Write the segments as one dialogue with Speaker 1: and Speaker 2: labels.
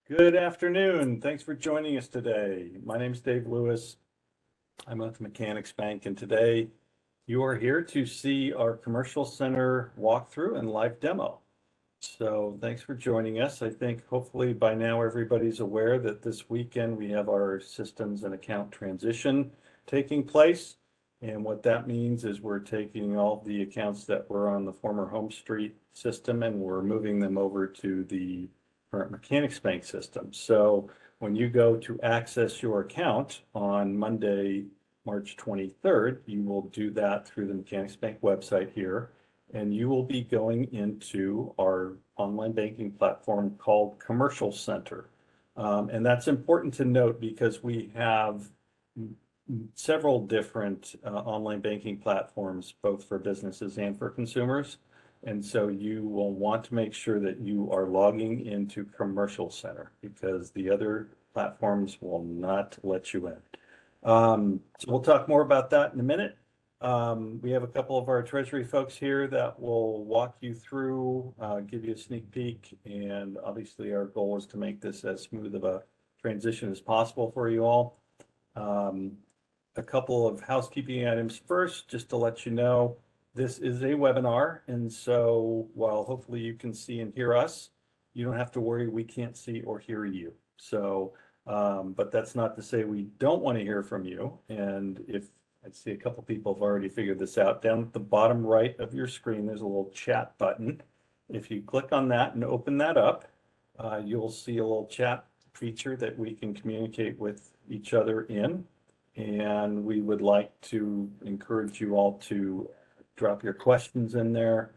Speaker 1: Good afternoon. Thanks for joining us today. My name is Dave Lewis. I'm with Mechanics Bank, and today you are here to see our commercial center walkthrough and live demo. So thanks for joining us. I think hopefully by now everybody's aware that this weekend we have our systems and account transition taking place. And what that means is we're taking all the accounts that were on the former Home Street system and we're moving them over to the current Mechanics Bank system. So when you go to access your account on Monday, March 23rd, you will do that through the Mechanics Bank website here, and you will be going into our online banking platform called Commercial Center. And that's important to note because we have several different online banking platforms, both for businesses and for consumers. And so you will want to make sure that you are logging into Commercial Center because the other platforms will not let you in. So we'll talk more about that in a minute. We have a couple of our Treasury folks here that will walk you through, give you a sneak peek, and obviously our goal is to make this as smooth of a transition as possible for you all. A couple of housekeeping items first, just to let you know, this is a webinar, and so while hopefully you can see and hear us, you don't have to worry, we can't see or hear you. So, but that's not to say we don't want to hear from you. And if I see a couple people have already figured this out, down at the bottom right of your screen, there's a little chat button. If you click on that and open that up, you'll see a little chat feature that we can communicate with each other in. And we would like to encourage you all to drop your questions in there.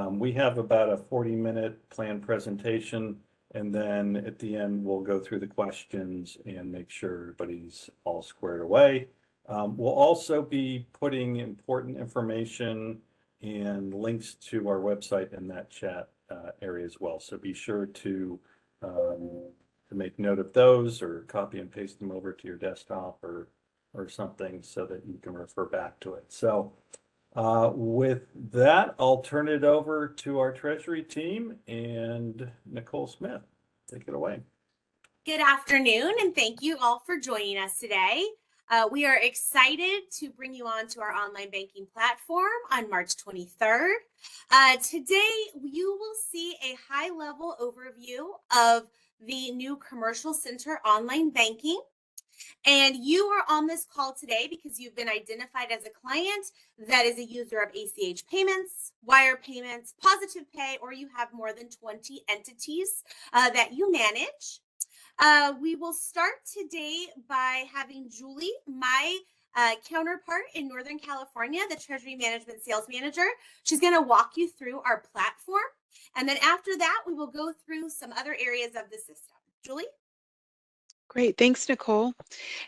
Speaker 1: We have about a 40-minute planned presentation, and then at the end, we'll go through the questions and make sure everybody's all squared away. We'll also be putting important information and links to our website in that chat area as well. So be sure to make note of those or copy and paste them over to your desktop or something so that you can refer back to it. So with that, I'll turn it over to our Treasury team and Nicole Smith. Take it away.
Speaker 2: Good afternoon, and thank you all for joining us today. We are excited to bring you on to our online banking platform on March 23rd. Today, you will see a high-level overview of the new Commercial Center online banking. And you are on this call today because you've been identified as a client that is a user of ACH payments, wire payments, positive pay, or you have more than 20 entities that you manage. We will start today by having Julie, my counterpart in Northern California, the Treasury Management Sales Manager. She's going to walk you through our platform. And then after that, we will go through some other areas of the system. Julie?
Speaker 3: Great, thanks, Nicole.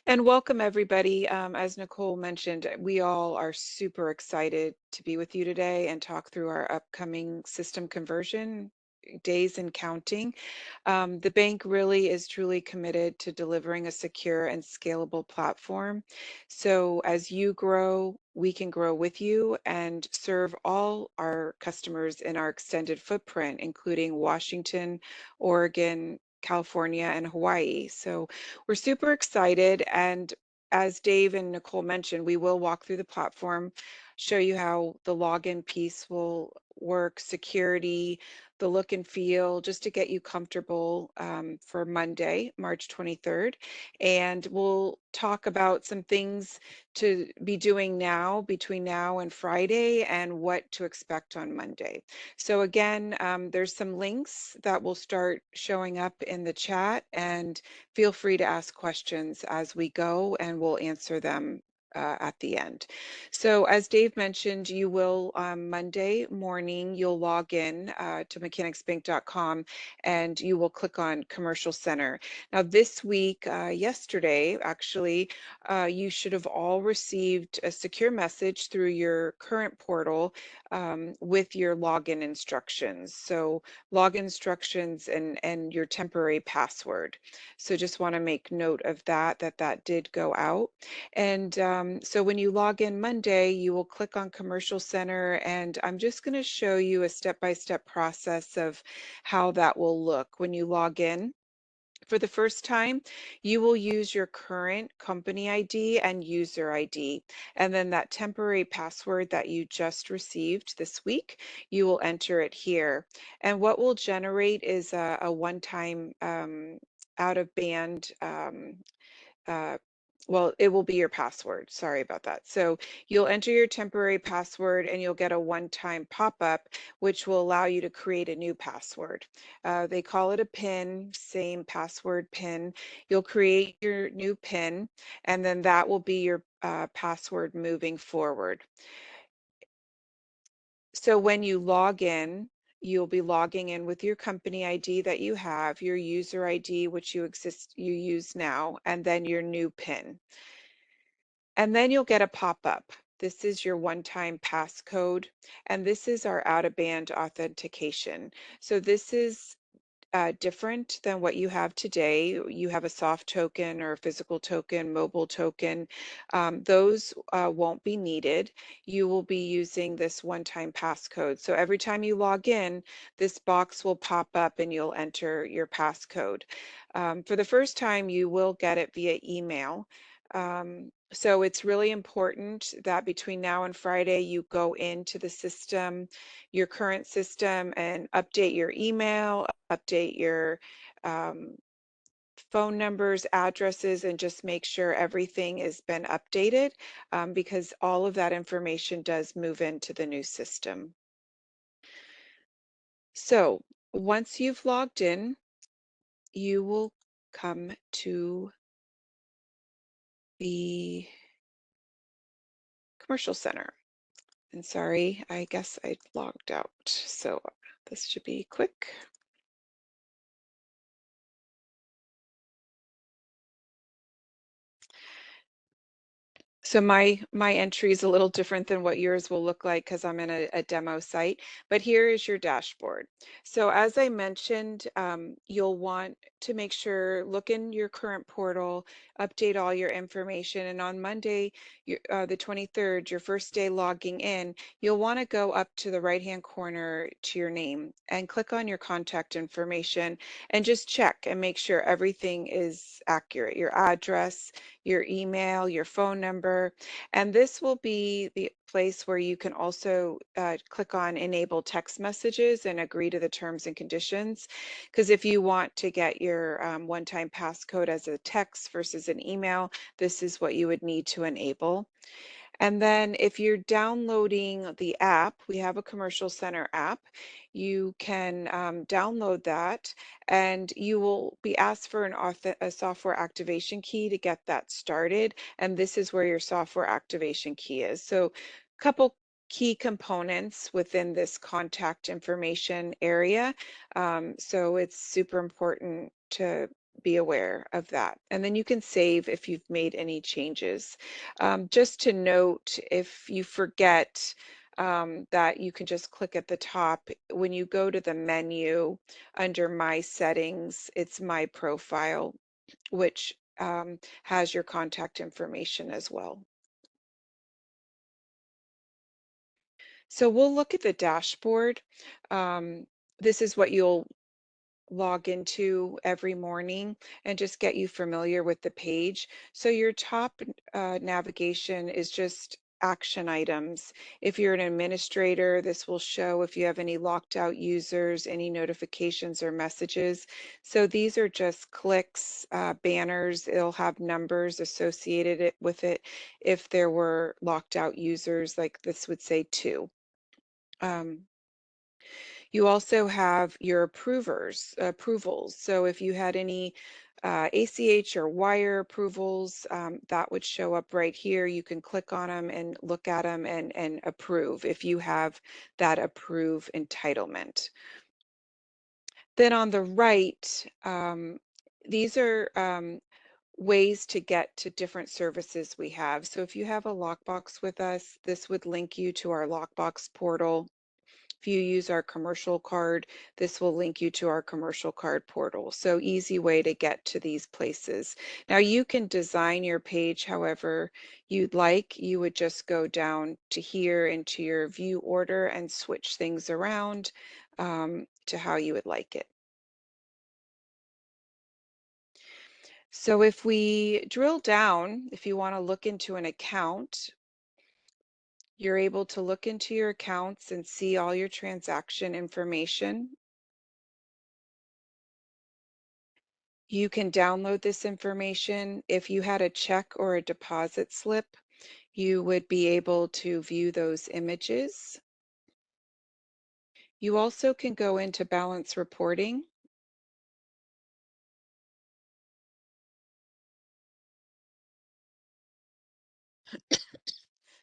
Speaker 3: And welcome, everybody. As Nicole mentioned, we all are super excited to be with you today and talk through our upcoming system conversion days and counting. The bank really is truly committed to delivering a secure and scalable platform. So as you grow, we can grow with you and serve all our customers in our extended footprint, including Washington, Oregon, California, and Hawaii. So we're super excited. And as Dave and Nicole mentioned, we will walk through the platform, show you how the login piece will work, security, the look and feel, just to get you comfortable for Monday, March 23rd. And we'll talk about some things to be doing now, between now and Friday, and what to expect on Monday. So again, there's some links that will start showing up in the chat, and feel free to ask questions as we go, and we'll answer them at the end. So as Dave mentioned, you will Monday morning, you'll log in to mechanicsbank.com and you will click on Commercial Center. Now this week, yesterday, actually, you should have all received a secure message through your current portal with your login instructions. So login instructions and your temporary password. So just want to make note of that did go out. And so when you log in Monday, you will click on Commercial Center, and I'm just going to show you a step-by-step process of how that will look when you log in. For the first time, you will use your current company ID and user ID. And then that temporary password that you just received this week, you will enter it here. And what will generate is a one-time out of band uh, well, it will be your password. Sorry about that. So you'll enter your temporary password and you'll get a one-time pop-up, which will allow you to create a new password. They call it a PIN, same password PIN. You'll create your new PIN, and then that will be your password moving forward. So when you log in, you'll be logging in with your company ID that you have, your user ID, which you use now, and then your new PIN. And then you'll get a pop-up. This is your one-time passcode, and this is our out-of-band authentication. So this is different than what you have today. You have a soft token or a physical token, mobile token. Those won't be needed. You will be using this one-time passcode. So every time you log in, this box will pop up and you'll enter your passcode. For the first time, you will get it via email. So it's really important that between now and Friday, you go into the system, your current system, and update your email, update your phone numbers, addresses, and just make sure everything has been updated because all of that information does move into the new system. So once you've logged in, you will come to the commercial center. And sorry, I guess I logged out. So this should be quick. So my entry is a little different than what yours will look like because I'm in a demo site, but here is your dashboard. So as I mentioned, you'll want to make sure, look in your current portal, update all your information, and on Monday, the 23rd, your first day logging in, you'll want to go up to the right-hand corner to your name and click on your contact information and just check and make sure everything is accurate, your address, your email, your phone number, and this will be the place where you can also click on enable text messages and agree to the terms and conditions. Because if you want to get your one-time passcode as a text versus an email, this is what you would need to enable. And then if you're downloading the app, we have a Commercial Center app. You can download that and you will be asked for a software activation key to get that started. And this is where your software activation key is. So a couple key components within this contact information area. So it's super important to be aware of that. And then you can save if you've made any changes. Just to note, if you forget that you can just click at the top. When you go to the menu under My Settings, it's My Profile, which has your contact information as well. So we'll look at the dashboard. This is what you'll log into every morning and just get you familiar with the page. So your top navigation is just action items. If you're an administrator, this will show if you have any locked out users, any notifications or messages. So these are just clicks, banners. It'll have numbers associated with it if there were locked out users, like this would say 2. You also have your approvals. So if you had any ACH or wire approvals, that would show up right here. You can click on them and look at them and approve if you have that approve entitlement. Then on the right, these are ways to get to different services we have. So if you have a lockbox with us, this would link you to our lockbox portal. If you use our commercial card, this will link you to our commercial card portal. So easy way to get to these places. Now you can design your page however you'd like. You would just go down to here into your view order and switch things around to how you would like it. So if we drill down, if you want to look into an account, you're able to look into your accounts and see all your transaction information. You can download this information. If you had a check or a deposit slip, you would be able to view those images. You also can go into balance reporting.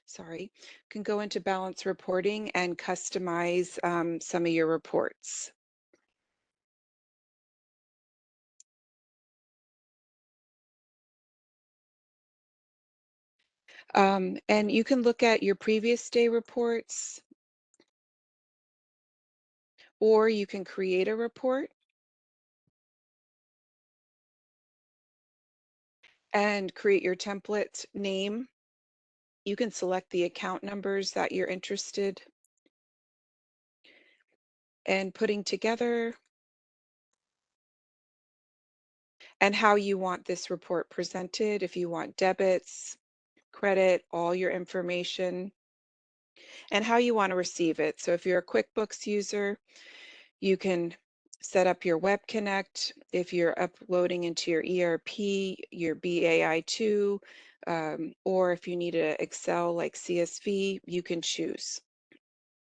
Speaker 3: Sorry, can go into balance reporting and customize some of your reports. And you can look at your previous day reports, or you can create a report and create your template name. You can select the account numbers that you're interested in putting together and how you want this report presented. If you want debits, credit, all your information, and how you want to receive it. So if you're a QuickBooks user, you can set up your Web Connect. If you're uploading into your ERP, your BAI2, or if you need an Excel like CSV, you can choose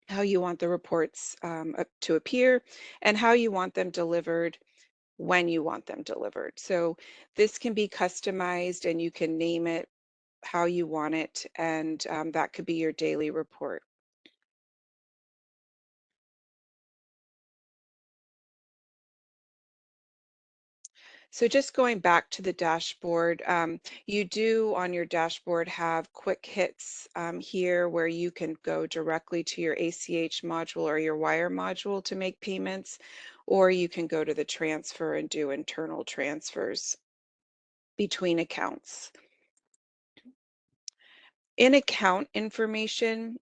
Speaker 3: how you want the reports to appear and how you want them delivered when you want them delivered. So this can be customized and you can name it how you want it, and that could be your daily report. So just going back to the dashboard, you do on your dashboard have quick hits here where you can go directly to your ACH module or your wire module to make payments, or you can go to the transfer and do internal transfers between accounts. In account information,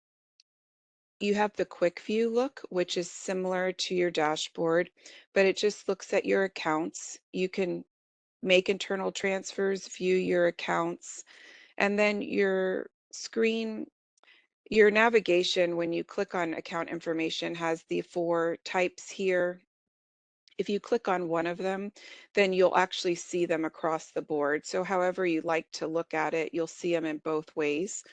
Speaker 3: you have the quick view look, which is similar to your dashboard, but it just looks at your accounts. You can make internal transfers, view your accounts, and then your screen, your navigation, when you click on account information, has the 4 types here. If you click on one of them, then you'll actually see them across the board. So however you like to look at it, you'll see them in both ways.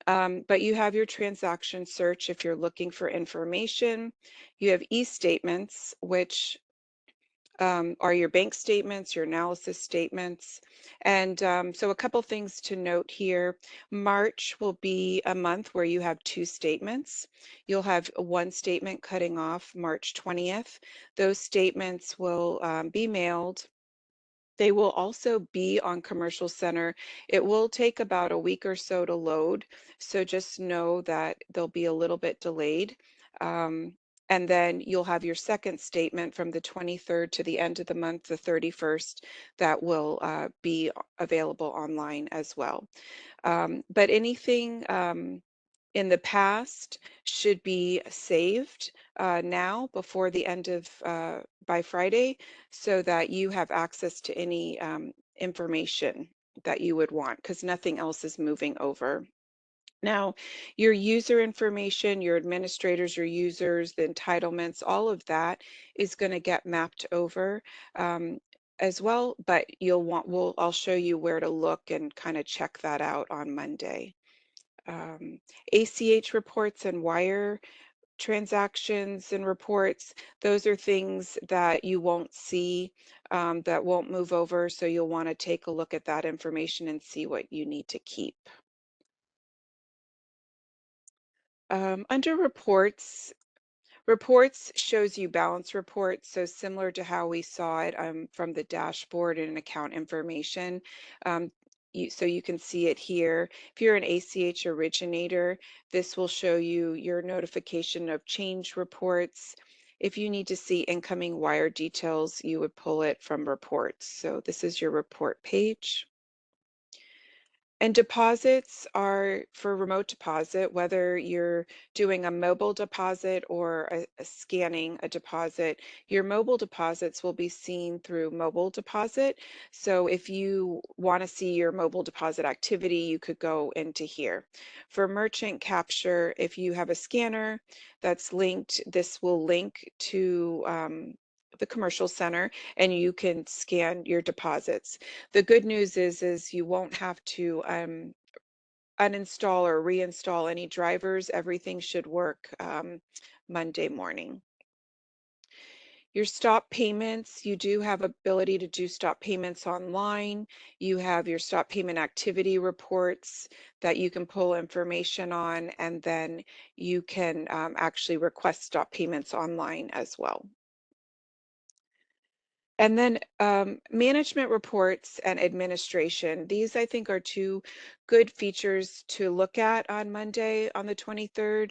Speaker 3: But you have your transaction search if you're looking for information. You have e-statements, which are your bank statements, your analysis statements. And so a couple things to note here. March will be a month where you have 2 statements. You'll have one statement cutting off March 20th. Those statements will be mailed. They will also be on Commercial Center. It will take about a week or so to load, so just know that they'll be a little bit delayed. And then you'll have your second statement from the 23rd to the end of the month, the 31st, that will be available online as well. But anything in the past should be saved now before the end of by Friday, so that you have access to any information that you would want, because nothing else is moving over. Now, your user information, your administrators, your users, the entitlements, all of that is going to get mapped over as well, but I'll show you where to look and kind of check that out on Monday. ACH reports and wire transactions and reports, those are things that you won't see, that won't move over. So you'll want to take a look at that information and see what you need to keep. Under reports, reports shows you balance reports, so similar to how we saw it from the dashboard and account information. Um, so you can see it here. If you're an ACH originator, this will show you your notification of change reports. If you need to see incoming wire details, you would pull it from reports. So this is your report page. And deposits are for remote deposit, whether you're doing a mobile deposit or scanning a deposit, your mobile deposits will be seen through mobile deposit. So if you want to see your mobile deposit activity, you could go into here. For merchant capture, if you have a scanner that's linked, this will link to the commercial center, and you can scan your deposits. The good news is you won't have to uninstall or reinstall any drivers. Everything should work Monday morning. Your stop payments, you do have ability to do stop payments online. You have your stop payment activity reports that you can pull information on, and then you can actually request stop payments online as well. And then management reports and administration. These, I think, are two good features to look at on Monday on the 23rd.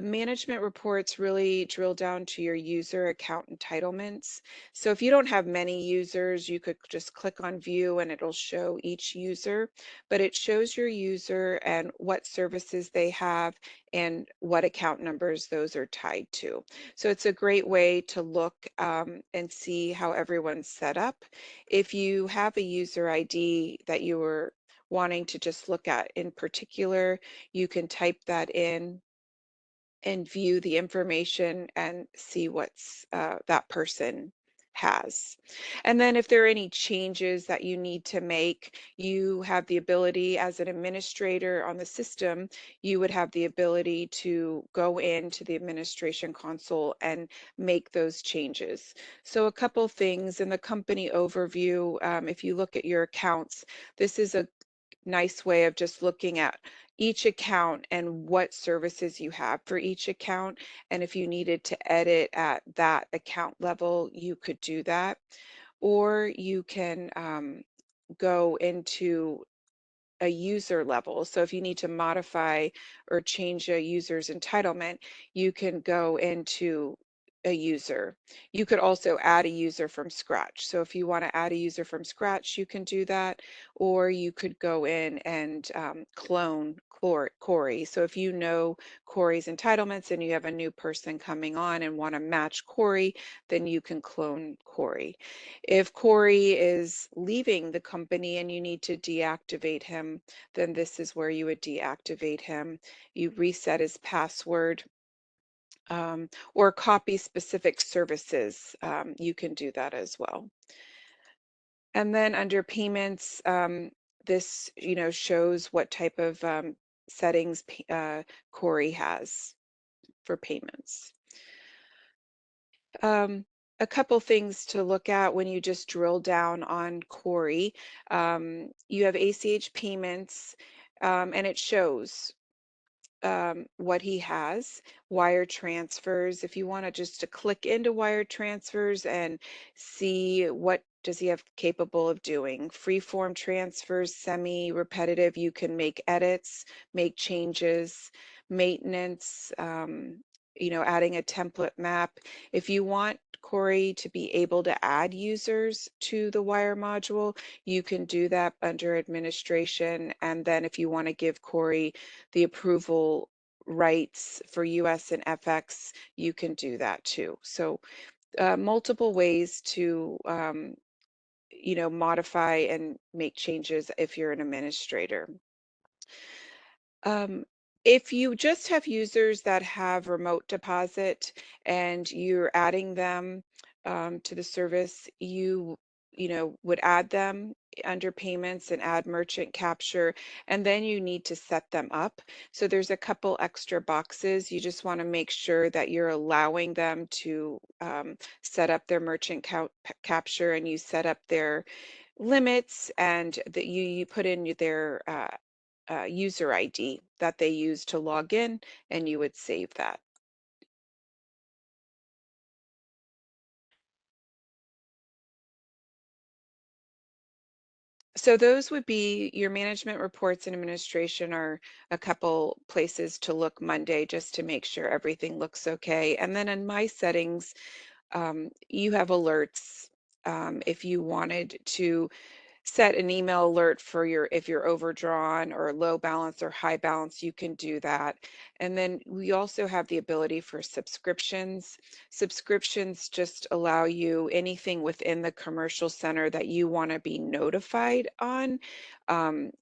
Speaker 3: Management reports really drill down to your user account entitlements. So if you don't have many users, you could just click on view and it'll show each user, but it shows your user and what services they have and what account numbers those are tied to. So it's a great way to look and see how everyone's set up. If you have a user ID that you were wanting to just look at in particular, you can type that in and view the information and see what's that person has. And then if there are any changes that you need to make, you have the ability as an administrator on the system, you would have the ability to go into the administration console and make those changes. So a couple things in the company overview, if you look at your accounts, this is a nice way of just looking at each account and what services you have for each account. And if you needed to edit at that account level, you could do that. Or you can go into a user level. So if you need to modify or change a user's entitlement, you can go into a user. You could also add a user from scratch. So if you want to add a user from scratch, you can do that, or you could go in and clone Corey. So if you know Corey's entitlements and you have a new person coming on and want to match Corey, then you can clone Corey. If Corey is leaving the company and you need to deactivate him, then this is where you would deactivate him. You reset his password or copy specific services. You can do that as well. And then under payments, this shows what type of settings Corey has for payments. A couple things to look at when you just drill down on Corey. You have ACH payments, and it shows what he has. Wire transfers, if you want to just to click into wire transfers and see what does he have capable of doing. Free-form transfers, semi-repetitive, you can make edits, make changes, maintenance, adding a template map. If you want Corey to be able to add users to the wire module, you can do that under administration. And then if you want to give Corey the approval rights for US and FX, you can do that too. So multiple ways to modify and make changes if you're an administrator. If you just have users that have remote deposit and you're adding them to the service, you would add them under payments and add merchant capture, and then you need to set them up. So there's a couple extra boxes. You just want to make sure that you're allowing them to set up their merchant capture, and you set up their limits, and that you put in their user ID that they use to log in, and you would save that. So those would be your management reports and administration are a couple places to look Monday just to make sure everything looks okay. And then in my settings, you have alerts if you wanted to set an email alert for if you're overdrawn or low balance or high balance, you can do that. And then we also have the ability for subscriptions. Subscriptions just allow you anything within the commercial center that you want to be notified on.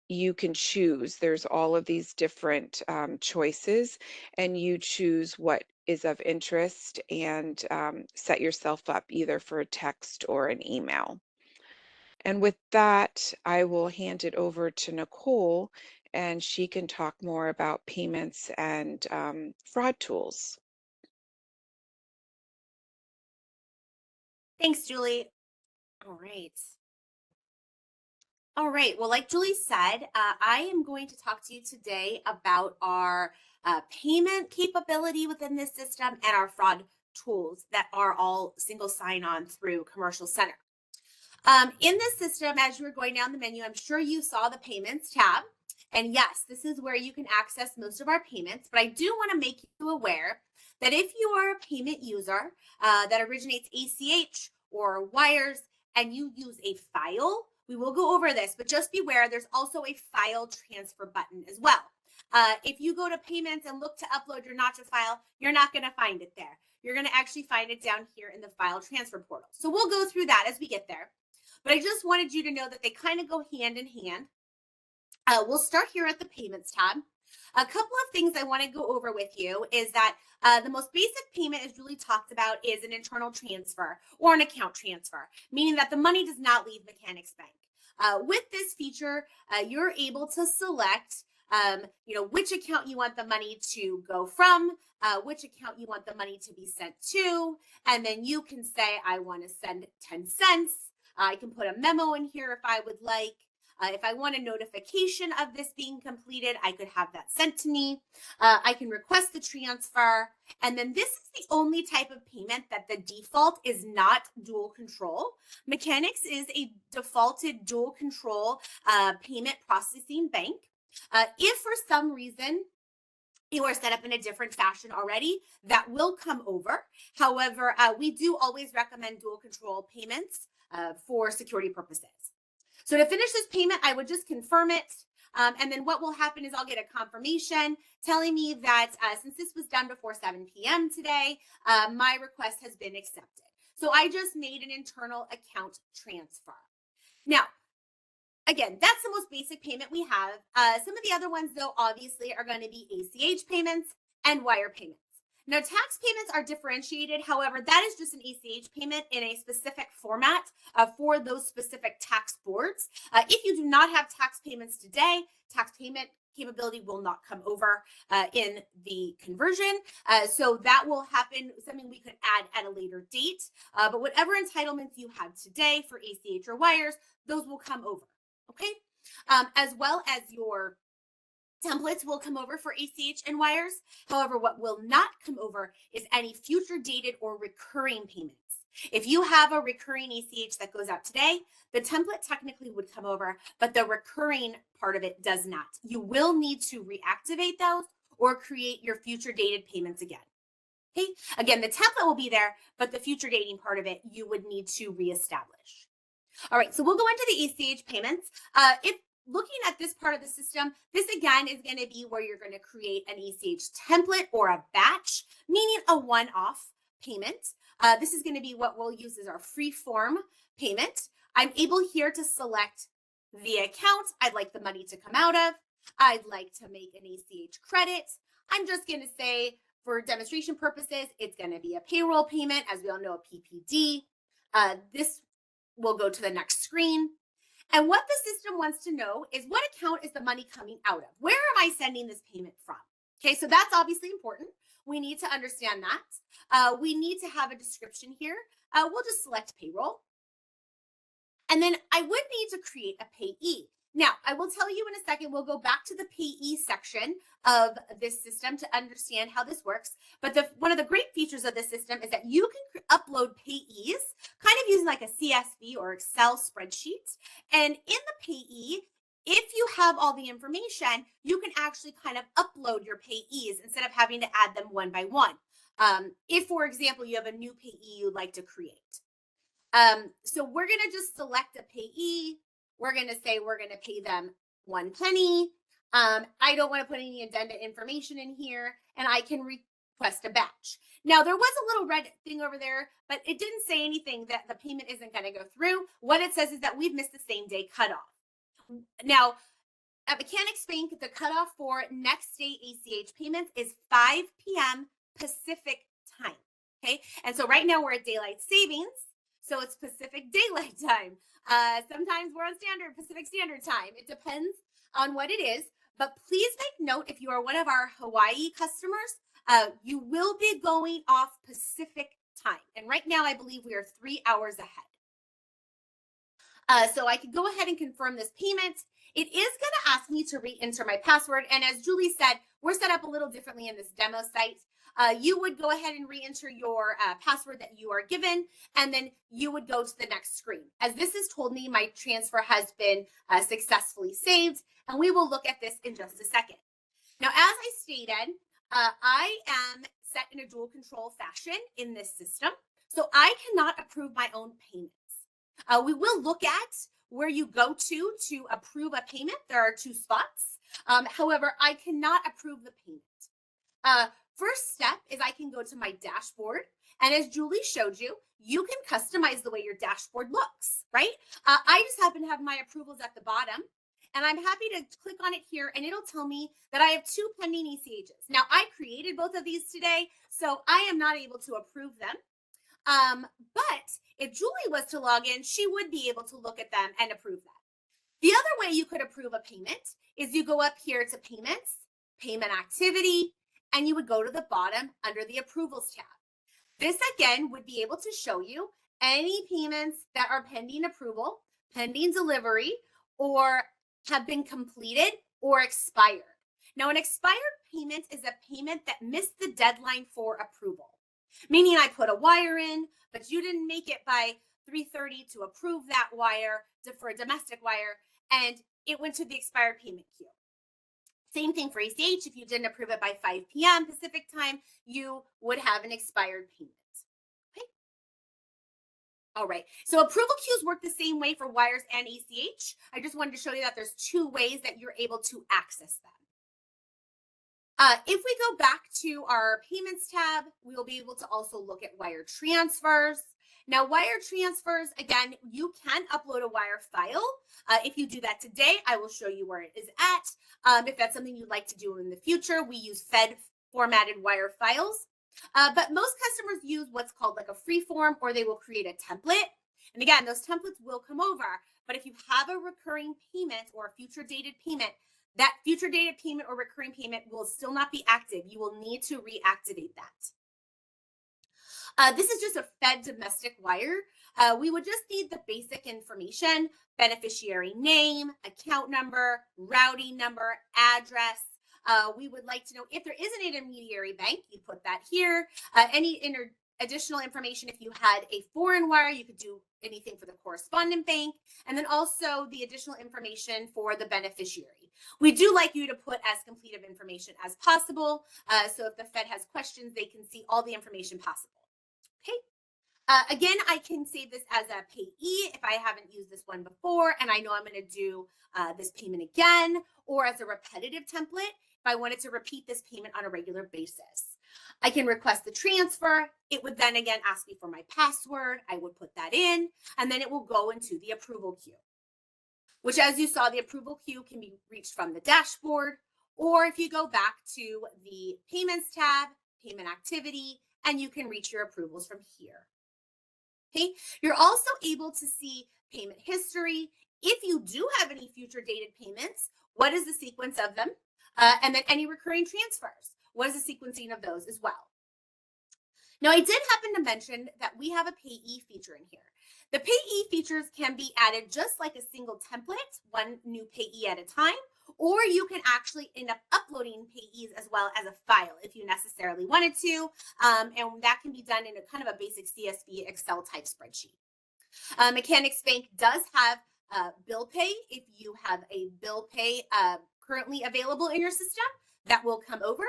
Speaker 3: You can choose. There's all of these different choices, and you choose what is of interest and set yourself up either for a text or an email. And with that, I will hand it over to Nicole, and she can talk more about payments and fraud tools.
Speaker 2: Thanks, Julie. All right. All right. Well, like Julie said, I am going to talk to you today about our payment capability within this system and our fraud tools that are all single sign-on through Commercial Center. In this system, as you were going down the menu, I'm sure you saw the payments tab. And yes, this is where you can access most of our payments, but I do want to make you aware that if you are a payment user that originates ACH or wires and you use a file, we will go over this, but just beware, there's also a file transfer button as well. If you go to payments and look to upload your Nacha file, you're not going to find it there. You're going to actually find it down here in the file transfer portal. So we'll go through that as we get there. But I just wanted you to know that they kind of go hand in hand. We'll start here at the payments tab. A couple of things I want to go over with you is that the most basic payment, as Julie talked about, is an internal transfer or an account transfer, meaning that the money does not leave Mechanics Bank. With this feature, you're able to select which account you want the money to go from, which account you want the money to be sent to, and then you can say, I want to send 10 cents. I can put a memo in here if I would like. If I want a notification of this being completed, I could have that sent to me. I can request the transfer. And then this is the only type of payment that the default is not dual control. Mechanics is a defaulted dual control payment processing bank. If for some reason you are set up in a different fashion already, that will come over. However, we do always recommend dual control payments for security purposes. So to finish this payment, I would just confirm it. And then what will happen is I'll get a confirmation telling me that since this was done before 7 p.m. today, my request has been accepted. So I just made an internal account transfer. Now, again, that's the most basic payment we have. Some of the other ones, though, obviously are going to be ACH payments and wire payments. Now, tax payments are differentiated. However, that is just an ACH payment in a specific format for those specific tax boards. If you do not have tax payments today, tax payment capability will not come over in the conversion. So that will happen, something we could add at a later date. But whatever entitlements you have today for ACH or wires, those will come over. Okay, as well as your templates will come over for ACH and wires. However, what will not come over is any future dated or recurring payments. If you have a recurring ACH that goes out today, the template technically would come over, but the recurring part of it does not. You will need to reactivate those or create your future dated payments again. Okay, again, the template will be there, but the future dating part of it, you would need to reestablish. All right, so we'll go into the ACH payments. If looking at this part of the system, this again is going to be where you're going to create an ACH template or a batch, meaning a one-off payment. This is going to be what we'll use as our free form payment. I'm able here to select the account I'd like the money to come out of. I'd like to make an ACH credit. I'm just going to say, for demonstration purposes, it's going to be a payroll payment, as we all know, a PPD. This will go to the next screen. And what the system wants to know is what account is the money coming out of? Where am I sending this payment from? Okay, so that's obviously important. We need to understand that. We need to have a description here. We'll just select payroll. And then I would need to create a payee. Now, I will tell you in a second, we'll go back to the payee section of this system to understand how this works. But one of the great features of this system is that you can upload payees, kind of using like a CSV or Excel spreadsheet. And in the payee, if you have all the information, you can actually kind of upload your payees instead of having to add them one by one. If, for example, you have a new payee you'd like to create. So we're going to just select a payee. we're going to say we're going to pay them 1 penny. I don't want to put any addenda information in here, and I can request a batch. Now, there was a little red thing over there, but it didn't say anything that the payment isn't going to go through. What it says is that we've missed the same day cutoff. Now, at Mechanics Bank, the cutoff for next day ACH payments is 5 p.m. Pacific time. Okay, and so right now we're at daylight savings, so it's Pacific Daylight Time. Sometimes we're on Pacific Standard Time. It depends on what it is, but please make note if you are one of our Hawaii customers, you will be going off Pacific time. And right now I believe we are 3 hours ahead. So I can go ahead and confirm this payment. It is going to ask me to re-enter my password. And as Julie said, we're set up a little differently in this demo site. You would go ahead and re-enter your password that you are given, and then you would go to the next screen. As this has told me my transfer has been successfully saved, and we will look at this in just a second. Now, as I stated, I am set in a dual control fashion in this system, so I cannot approve my own payments. We will look at where you go to approve a payment. There are 2 spots. However, I cannot approve the payment. First step is I can go to my dashboard. And as Julie showed you, you can customize the way your dashboard looks, right? I just happen to have my approvals at the bottom. And I'm happy to click on it here, and it'll tell me that I have 2 pending ECHs. Now, I created both of these today, so I am not able to approve them. But if Julie was to log in, she would be able to look at them and approve them. The other way you could approve a payment is you go up here to payments, payment activity, and you would go to the bottom under the approvals tab. This again would be able to show you any payments that are pending approval, pending delivery, or have been completed or expired. Now, an expired payment is a payment that missed the deadline for approval. Meaning I put a wire in, but you didn't make it by 3:30 to approve that wire for a domestic wire, and it went to the expired payment queue. Same thing for ACH. If you didn't approve it by 5 p.m. Pacific time, you would have an expired payment. Okay. All right. So approval queues work the same way for wires and ACH. I just wanted to show you that there's 2 ways that you're able to access them. If we go back to our payments tab, we will be able to also look at wire transfers. Now, wire transfers, again, you can upload a wire file. If you do that today, I will show you where it is at. If that's something you'd like to do in the future, we use Fed formatted wire files. But most customers use what's called like a free form, or they will create a template. And again, those templates will come over. But if you have a recurring payment or a future dated payment, that future dated payment or recurring payment will still not be active. You will need to reactivate that. This is just a Fed domestic wire. We would just need the basic information: beneficiary name, account number, routing number, address. We would like to know if there is an intermediary bank, you put that here. Any additional information, if you had a foreign wire, you could do anything for the correspondent bank, and then also the additional information for the beneficiary. We do like you to put as complete of information as possible, so if the Fed has questions, they can see all the information possible. Okay. Again, I can save this as a payee if I haven't used this one before, and I know I'm going to do this payment again, or as a repetitive template if I wanted to repeat this payment on a regular basis. I can request the transfer. It would then again ask me for my password. I would put that in, and then it will go into the approval queue, which, as you saw, the approval queue can be reached from the dashboard, or if you go back to the payments tab, payment activity, and you can reach your approvals from here. Okay, you're also able to see payment history. If you do have any future dated payments, what is the sequence of them? And then any recurring transfers. What is the sequencing of those as well? Now, I did happen to mention that we have a payee feature in here. The payee features can be added just like a single template, one new payee at a time, or you can actually end up uploading payees as well as a file if you necessarily wanted to, and that can be done in a kind of a basic CSV Excel type spreadsheet. Mechanics Bank does have bill pay. If you have a bill pay currently available in your system, that will come over.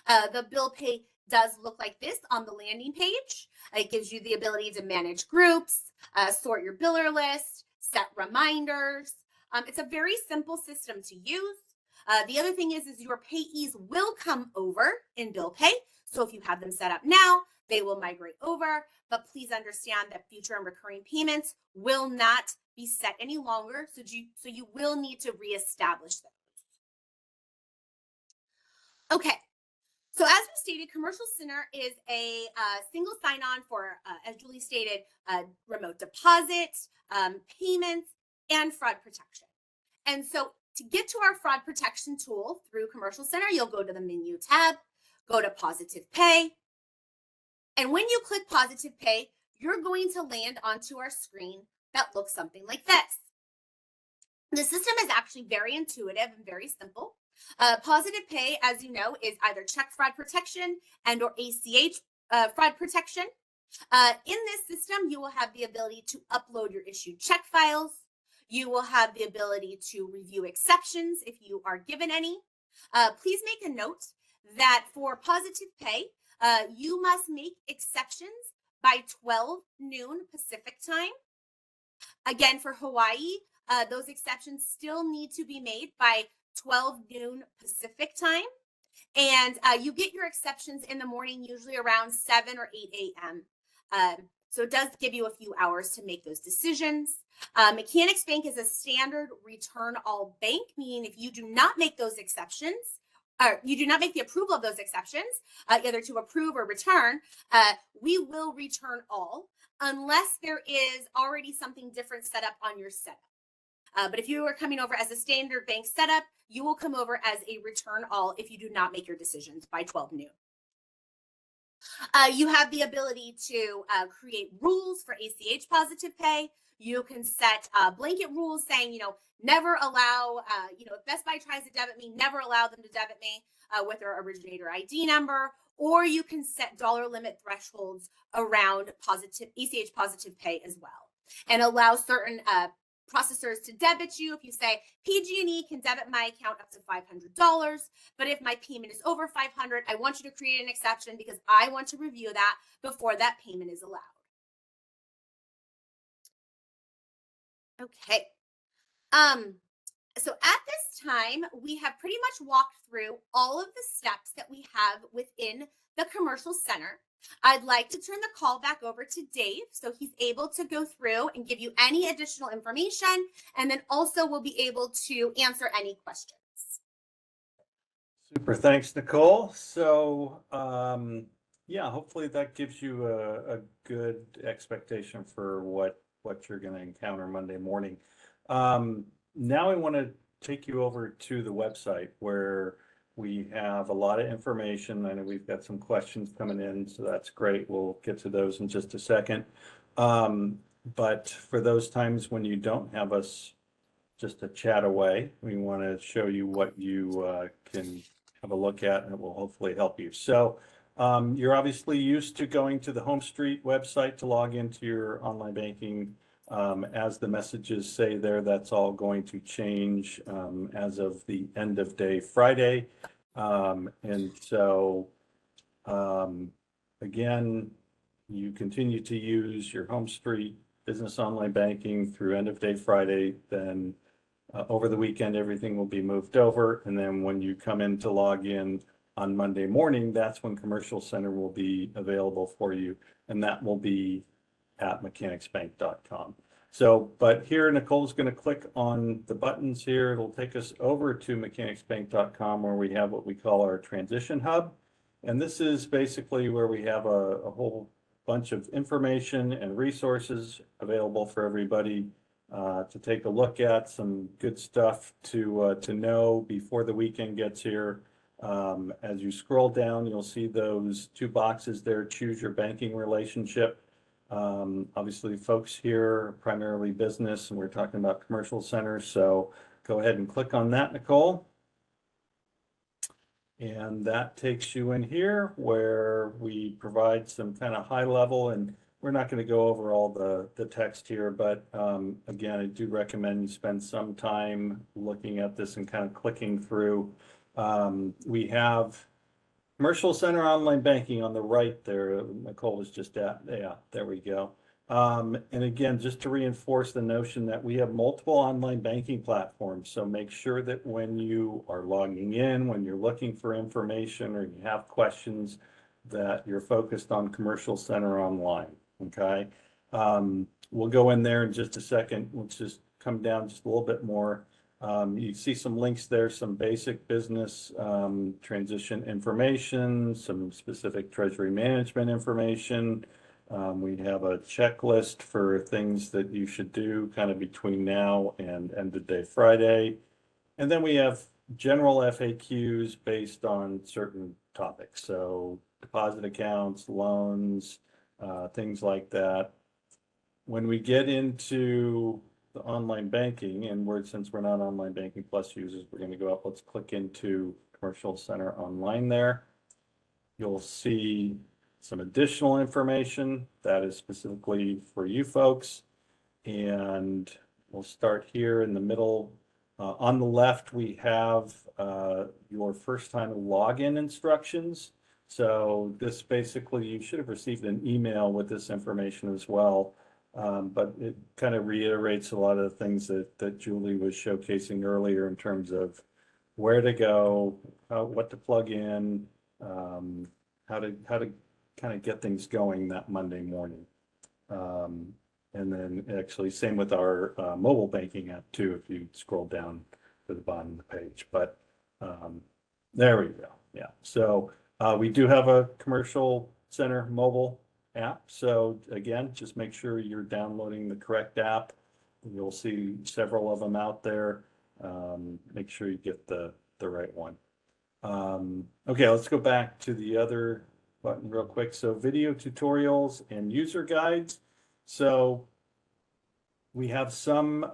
Speaker 2: The bill pay does look like this on the landing page. It gives you the ability to manage groups, sort your biller list, set reminders. It's a very simple system to use. The other thing is your payees will come over in bill pay. So if you have them set up now, they will migrate over, but please understand that future and recurring payments will not be set any longer. So you will need to reestablish those. Okay. So as we stated, Commercial Center is a single sign-on for, as Julie stated, remote deposit, payments, and fraud protection. And so to get to our fraud protection tool through Commercial Center, you'll go to the menu tab, go to Positive Pay. And when you click Positive Pay, you're going to land onto our screen that looks something like this. The system is actually very intuitive and very simple. Positive Pay, as you know, is either check fraud protection and or ACH fraud protection. In this system, you will have the ability to upload your issued check files. You will have the ability to review exceptions if you are given any. Please make a note that for Positive Pay, you must make exceptions by 12 noon Pacific time. Again, for Hawaii, those exceptions still need to be made by 12 noon Pacific time. And you get your exceptions in the morning, usually around 7 or 8 a.m. So it does give you a few hours to make those decisions. Mechanics Bank is a standard return all bank, meaning if you do not make those exceptions, or you do not make the approval of those exceptions, either to approve or return, we will return all unless there is already something different set up on your setup. But if you are coming over as a standard bank setup, you will come over as a return all if you do not make your decisions by 12 noon. You have the ability to create rules for ACH Positive Pay. You can set blanket rules saying, never allow, if Best Buy tries to debit me, never allow them to debit me with their originator ID number. Or you can set dollar limit thresholds around ACH Positive Pay as well, and allow certain processors to debit you. If you say PG&E can debit my account up to $500, but if my payment is over $500, I want you to create an exception because I want to review that before that payment is allowed. Okay. So at this time, we have pretty much walked through all of the steps that we have within the Commercial Center. I'd like to turn the call back over to Dave so he's able to go through and give you any additional information, and then also we'll be able to answer any questions.
Speaker 1: Super, thanks, Nicole. So, yeah, hopefully that gives you a good expectation for what you're going to encounter Monday morning. Now I want to take you over to the website where we have a lot of information. I know we've got some questions coming in, so that's great. We'll get to those in just a second. But for those times when you don't have us just a chat away, we want to show you what you can have a look at, and it will hopefully help you. So you're obviously used to going to the Home Street website to log into your online banking. As the messages say there, that's all going to change as of the end of day Friday. And so, again, you continue to use your Home Street business online banking through end of day Friday. Then over the weekend, everything will be moved over. And then when you come in to log in on Monday morning, that's when Commercial Center will be available for you. And that will be at mechanicsbank.com. So, but here Nicole's going to click on the buttons here. It'll take us over to mechanicsbank.com where we have what we call our transition hub. And this is basically where we have a whole bunch of information and resources available for everybody to take a look at, some good stuff to know before the weekend gets here. As you scroll down, you'll see those two boxes there, choose your banking relationship. Obviously folks here are primarily business and we're talking about Commercial Center. So go ahead and click on that, Nicole. And that takes you in here where we provide some kind of high level, and we're not going to go over all the text here, but again, I do recommend you spend some time looking at this and kind of clicking through. We have Commercial Center online banking on the right there. Nicole was just at, yeah, there we go. And again, just to reinforce the notion that we have multiple online banking platforms. So make sure that when you are logging in, when you're looking for information or you have questions, that you're focused on Commercial Center Online, okay? We'll go in there in just a second. Let's just come down just a little bit more. You see some links there, some basic business transition information, some specific treasury management information. We have a checklist for things that you should do kind of between now and end of day Friday. And then we have general FAQs based on certain topics. So deposit accounts, loans, things like that. When we get into the online banking, and since we're not Online Banking Plus users, we're going to go up. Let's click into Commercial Center Online there. You'll see some additional information that is specifically for you folks. And we'll start here in the middle. On the left, we have your first time login instructions. So this basically, you should have received an email with this information as well. But it kind of reiterates a lot of the things that Julie was showcasing earlier in terms of where to go, what to plug in, how to kind of get things going that Monday morning. And then actually same with our mobile banking app too, if you scroll down to the bottom of the page. But there we go. Yeah. So we do have a Commercial Center mobile app. So again, just make sure you're downloading the correct app. You'll see several of them out there. Make sure you get the right one. Okay, let's go back to the other button real quick. So video tutorials and user guides. So we have some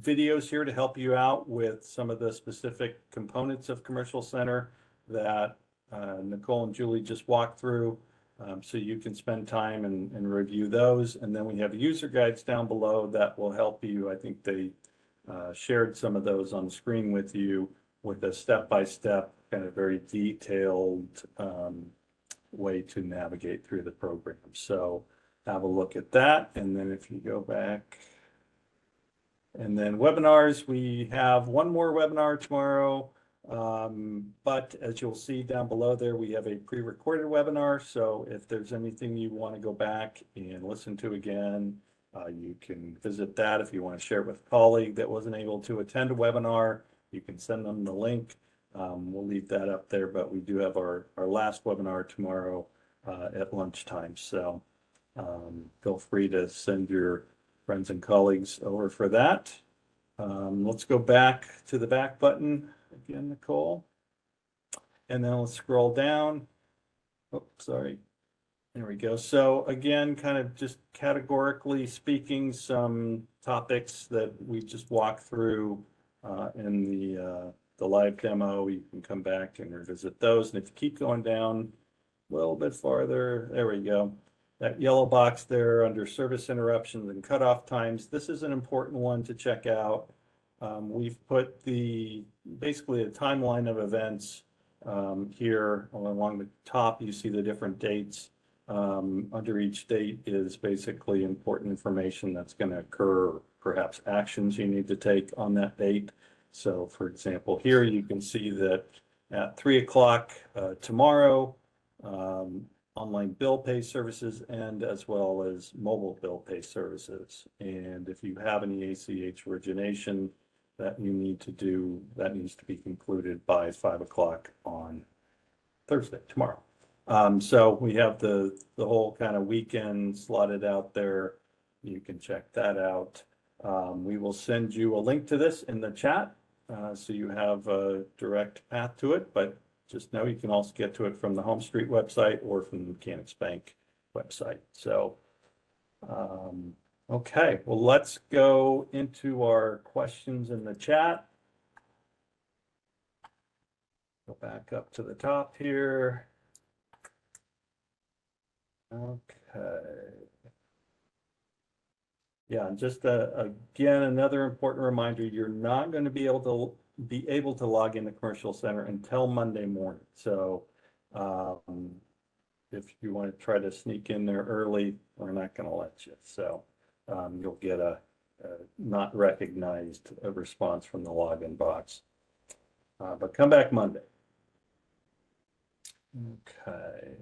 Speaker 1: videos here to help you out with some of the specific components of Commercial Center that Nicole and Julie just walked through. So you can spend time and review those. And then we have user guides down below that will help you. I think they shared some of those on the screen with you with a step-by-step kind of very detailed way to navigate through the program. So have a look at that. And then if you go back, and then webinars, we have one more webinar tomorrow. But as you'll see down below there, we have a pre-recorded webinar. So if there's anything you want to go back and listen to again, you can visit that. If you want to share it with a colleague that wasn't able to attend a webinar, you can send them the link. We'll leave that up there, but we do have our last webinar tomorrow at lunchtime. So feel free to send your friends and colleagues over for that. Let's go back to the back button again, Nicole. And then let's scroll down. Oh, sorry. There we go. So again, kind of just categorically speaking, some topics that we just walked through in the live demo. You can come back and revisit those. And if you keep going down a little bit farther, there we go. That yellow box there under service interruptions and cutoff times. This is an important one to check out. We've put basically a timeline of events here along the top. You see the different dates. Under each date is basically important information that's going to occur, perhaps actions you need to take on that date. So for example, here you can see that at 3 o'clock tomorrow, online bill pay services and as well as mobile bill pay services. And if you have any ACH origination that you need to do, that needs to be concluded by 5 o'clock on Thursday, tomorrow. So we have the whole kind of weekend slotted out there. You can check that out. We will send you a link to this in the chat so you have a direct path to it, but just know you can also get to it from the Home Street website or from the Mechanics Bank website. So, okay, well, let's go into our questions in the chat. Go back up to the top here. Okay. Yeah, and just again, another important reminder, you're not going to be able to log into Commercial Center until Monday morning. So if you want to try to sneak in there early, we're not going to let you. So you'll get a not recognized response from the login box. But come back Monday. Okay.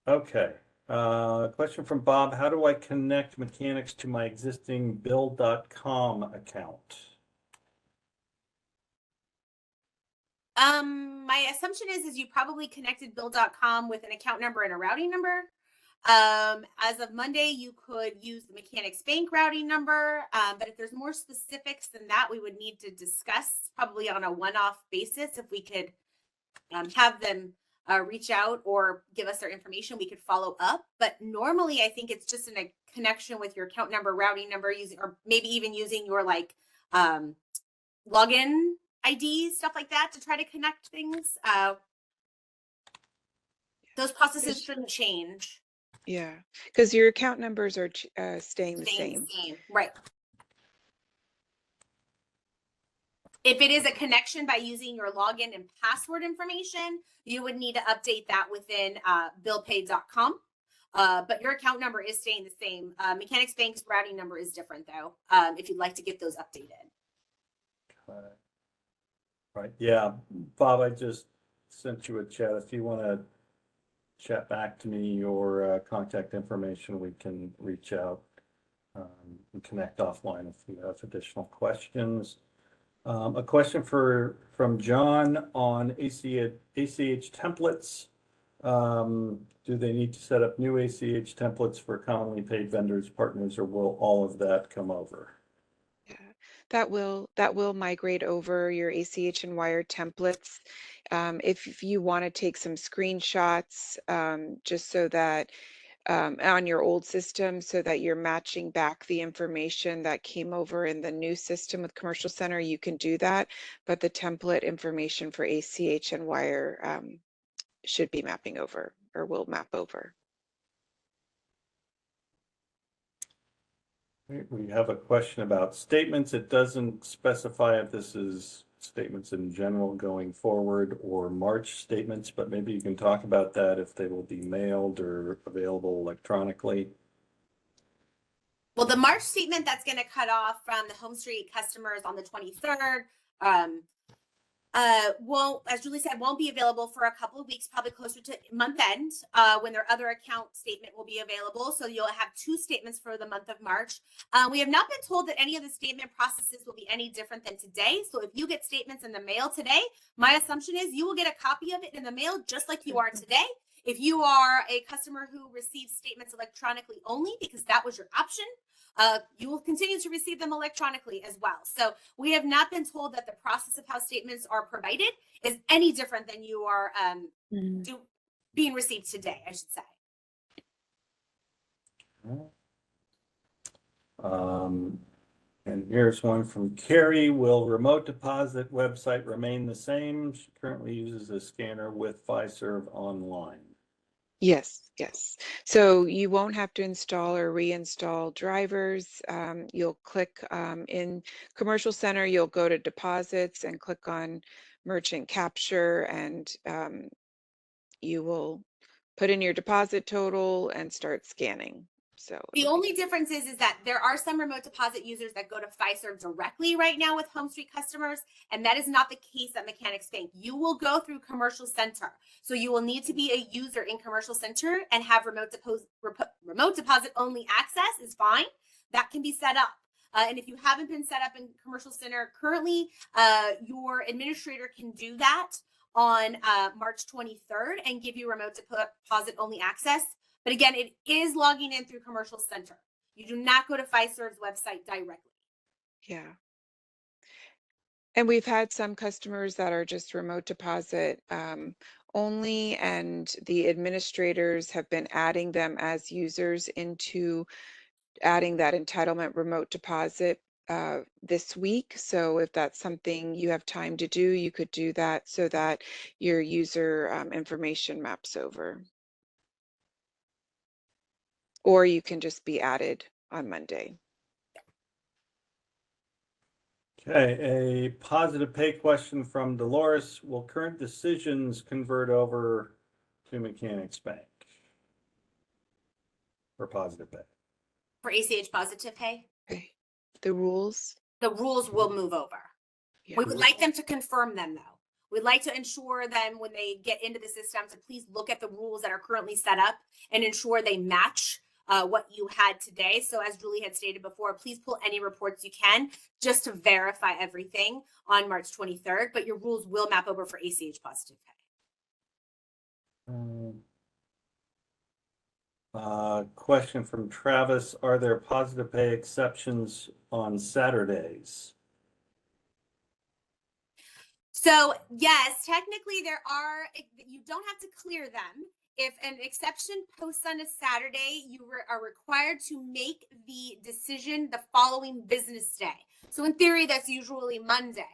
Speaker 1: Okay. Question from Bob. How do I connect mechanics to my existing bill.com account?
Speaker 2: My assumption is you probably connected bill.com with an account number and a routing number. As of Monday, you could use the Mechanics Bank routing number, but if there's more specifics than that, we would need to discuss probably on a one-off basis. If we could have them reach out or give us their information, we could follow up. But normally, I think it's just in a connection with your account number, routing number, using, or maybe even using your like login ID, stuff like that, to try to connect things. Those processes shouldn't change.
Speaker 3: Yeah, because your account numbers are staying the same.
Speaker 2: Right. If it is a connection by using your login and password information, you would need to update that within billpay.com. But your account number is staying the same. Mechanics Bank's routing number is different, though, if you'd like to get those updated.
Speaker 1: Right. Yeah, Bob, I just sent you a chat. If you want to chat back to me your contact information, we can reach out and connect offline if you have additional questions. A question from John on ACH templates. Do they need to set up new ACH templates for commonly paid vendors, partners, or will all of that come over?
Speaker 3: Yeah, that will migrate over your ACH and wire templates. If you want to take some screenshots, just so that on your old system, so that you're matching back the information that came over in the new system with Commercial Center, you can do that. But the template information for ACH and wire should be mapping over, or will map over.
Speaker 1: We have a question about statements. It doesn't specify if this is statements in general going forward or March statements, but maybe you can talk about that, if they will be mailed or available electronically.
Speaker 2: Well, the March statement that's going to cut off from the Home Street customers on the 23rd won't, as Julie said, won't be available for a couple of weeks, probably closer to month end, when their other account statement will be available. So you'll have two statements for the month of March. We have not been told that any of the statement processes will be any different than today. So if you get statements in the mail today, my assumption is you will get a copy of it in the mail just like you are today. If you are a customer who receives statements electronically only, because that was your option, you will continue to receive them electronically as well. So we have not been told that the process of how statements are provided is any different than you are being received today, I should say.
Speaker 1: And here's one from Carrie. Will remote deposit website remain the same? She currently uses a scanner with Fiserv online.
Speaker 3: Yes, yes. So you won't have to install or reinstall drivers. You'll click in Commercial Center, you'll go to deposits and click on merchant capture, and you will put in your deposit total and start scanning. So
Speaker 2: the only difference is that there are some remote deposit users that go to Fiserv directly right now with Home Street customers, and that is not the case at Mechanics Bank. You will go through Commercial Center, so you will need to be a user in Commercial Center and have remote deposit only access is fine. That can be set up. And if you haven't been set up in Commercial Center currently, your administrator can do that on March 23rd and give you remote deposit only access. But again, it is logging in through Commercial Center. You do not go to Fiserv's website directly.
Speaker 3: yeah. And we've had some customers that are just remote deposit only, and the administrators have been adding them as users into adding that entitlement remote deposit this week. So if that's something you have time to do, you could do that so that your user information maps over. Or you can just be added on Monday.
Speaker 1: Okay, a positive pay question from Dolores. Will current decisions convert over to Mechanics Bank for positive pay?
Speaker 2: For ACH positive pay,
Speaker 3: Okay. The rules.
Speaker 2: the rules will move over.
Speaker 3: Yeah.
Speaker 2: We would like them to confirm them, though. We'd like to ensure them when they get into the system to please look at the rules that are currently set up and ensure they match what you had today. So as Julie had stated before, please pull any reports you can just to verify everything on March 23rd, but your rules will map over for ACH positive pay.
Speaker 1: Question from Travis. Are there positive pay exceptions on Saturdays?
Speaker 2: So yes, technically there are, you don't have to clear them. If an exception posts on a Saturday, you are required to make the decision the following business day. So in theory, that's usually Monday.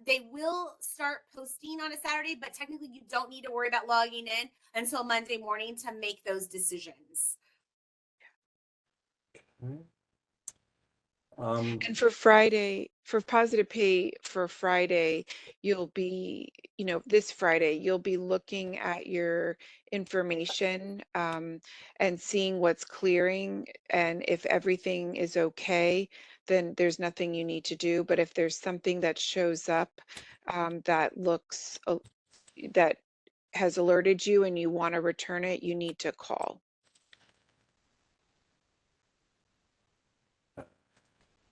Speaker 2: They will start posting on a Saturday, but technically you don't need to worry about logging in until Monday morning to make those decisions.
Speaker 1: Okay.
Speaker 3: And for Friday, for positive pay for Friday, you'll be, this Friday, you'll be looking at your information and seeing what's clearing. And if everything is okay, then there's nothing you need to do. But if there's something that shows up that looks, that has alerted you and you want to return it, you need to call.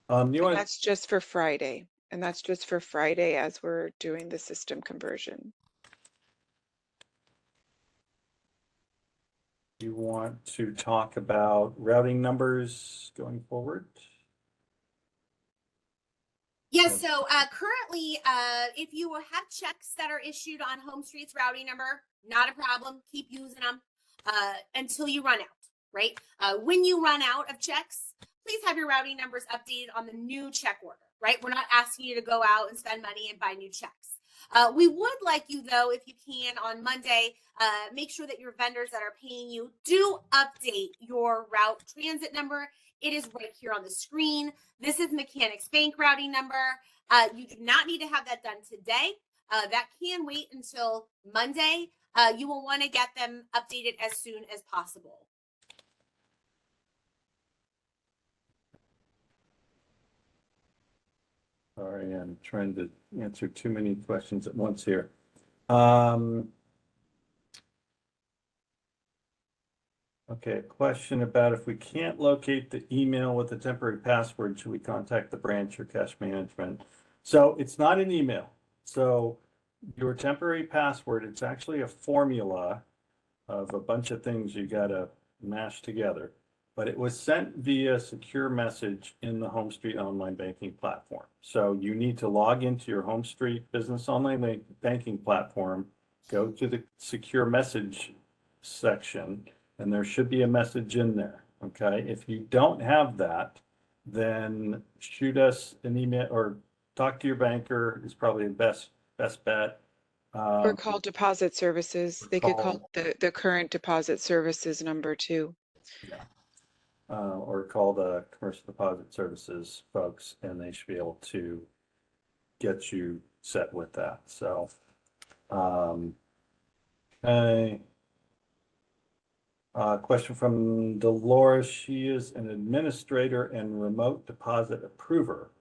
Speaker 3: That's just for Friday. And that's just for Friday as we're doing the system conversion.
Speaker 1: You want to talk about routing numbers going forward?
Speaker 2: Yes, so currently, if you have checks that are issued on Home Street's routing number, not a problem. Keep using them until you run out, right? When you run out of checks, please have your routing numbers updated on the new check order, right? We're not asking you to go out and spend money and buy new checks. We would like you, though, if you can, on Monday, make sure that your vendors that are paying you do update your route transit number. It is right here on the screen. This is Mechanics Bank routing number. You do not need to have that done today. That can wait until Monday. You will want to get them updated as soon as possible.
Speaker 1: Sorry, I'm trying to answer too many questions at once here. Okay, a question about if we can't locate the email with the temporary password, should we contact the branch or cash management? So it's not an email. So your temporary password, it's actually a formula of a bunch of things you gotta mash together. But it was sent via secure message in the Home Street online banking platform. So you need to log into your Home Street business online banking platform, go to the secure message section, and there should be a message in there. Okay. If you don't have that, then shoot us an email or talk to your banker is probably the best bet.
Speaker 3: Or call deposit services. They could call the current deposit services number too.
Speaker 1: Yeah. Or call the commercial deposit services folks and they should be able to get you set with that. So, okay. Question from Dolores. She is an administrator and remote deposit approver.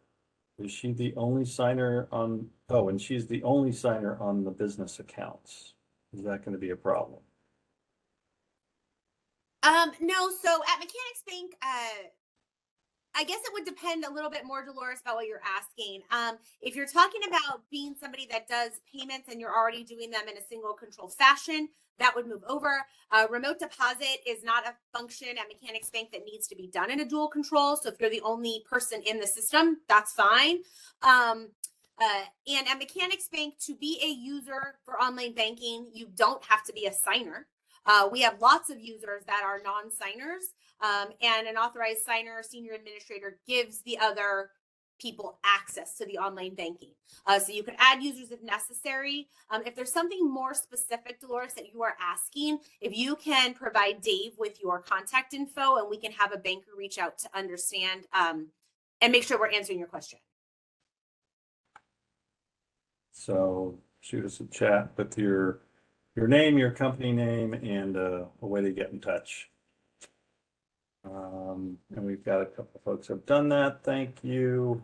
Speaker 1: Is she the only signer on, oh, and she's the only signer on the business accounts. Is that going to be a problem?
Speaker 2: No, so at Mechanics Bank, I guess it would depend a little bit more, Dolores, about what you're asking. If you're talking about being somebody that does payments and you're already doing them in a single control fashion, that would move over. Remote deposit is not a function at Mechanics Bank that needs to be done in a dual control. So if you're the only person in the system, that's fine. And at Mechanics Bank, to be a user for online banking, you don't have to be a signer. We have lots of users that are non-signers, and an authorized signer or senior administrator gives the other people access to the online banking. So you could add users if necessary. If there's something more specific, Dolores, that you are asking, if you can provide Dave with your contact info and we can have a banker reach out to understand and make sure we're answering your question.
Speaker 1: So shoot us a chat with your name, your company name, and a way to get in touch. And we've got a couple of folks who have done that. Thank you.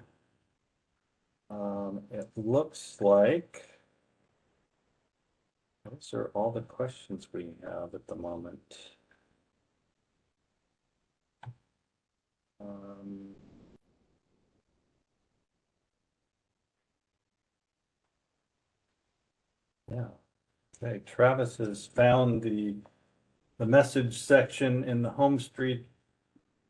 Speaker 1: It looks like those are all the questions we have at the moment. Yeah. Okay, Travis has found the message section in the Home Street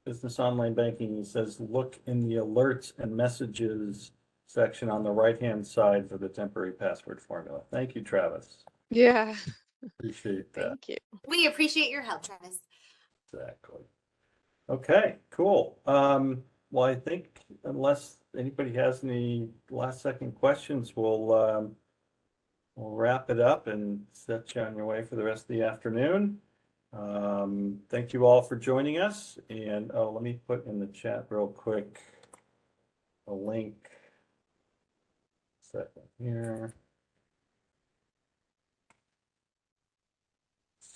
Speaker 1: Business Online Banking. He says, look in the alerts and messages section on the right-hand side for the temporary password formula. Thank you, Travis.
Speaker 3: Yeah.
Speaker 1: Appreciate that.
Speaker 3: Thank you.
Speaker 2: We appreciate your help, Travis.
Speaker 1: Exactly. Okay, cool. Well, I think unless anybody has any last second questions, we'll wrap it up and set you on your way for the rest of the afternoon. Thank you all for joining us. And let me put in the chat real quick a link. Second here.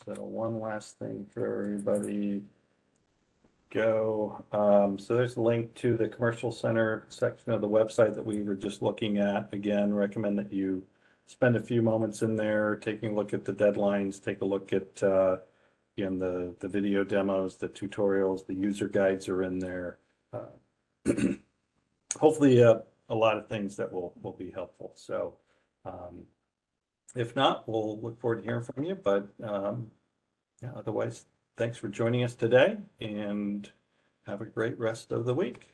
Speaker 1: So one last thing for everybody. Go. So there's a link to the commercial center section of the website that we were just looking at. Again, recommend that you spend a few moments in there, taking a look at the deadlines, take a look at again, the video demos, the tutorials, the user guides are in there. Hopefully a lot of things that will be helpful. So if not, we'll look forward to hearing from you. But yeah, otherwise, thanks for joining us today and have a great rest of the week.